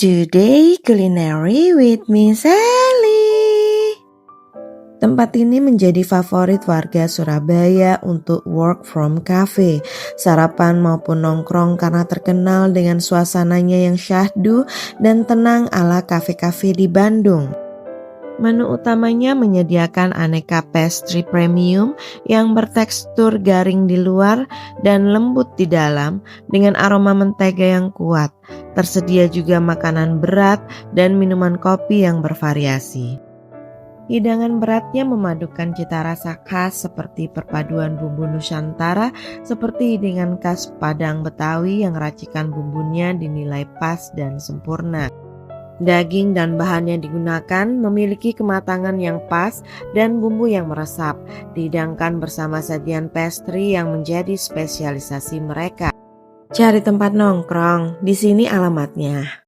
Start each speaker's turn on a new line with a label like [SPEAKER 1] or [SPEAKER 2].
[SPEAKER 1] Today Culinary with Miss Sally. Tempat ini menjadi favorit warga Surabaya untuk work from cafe, sarapan maupun nongkrong karena terkenal dengan suasananya yang syahdu dan tenang ala kafe-kafe di Bandung. Menu utamanya menyediakan aneka pastry premium yang bertekstur garing di luar dan lembut di dalam dengan aroma mentega yang kuat. Tersedia juga makanan berat dan minuman kopi yang bervariasi. Hidangan beratnya memadukan cita rasa khas seperti perpaduan bumbu Nusantara seperti hidangan khas Padang Betawi yang racikan bumbunya dinilai pas dan sempurna. Daging dan bahan yang digunakan memiliki kematangan yang pas dan bumbu yang meresap, dihidangkan bersama sajian pastry yang menjadi spesialisasi mereka. Cari tempat nongkrong, di sini alamatnya.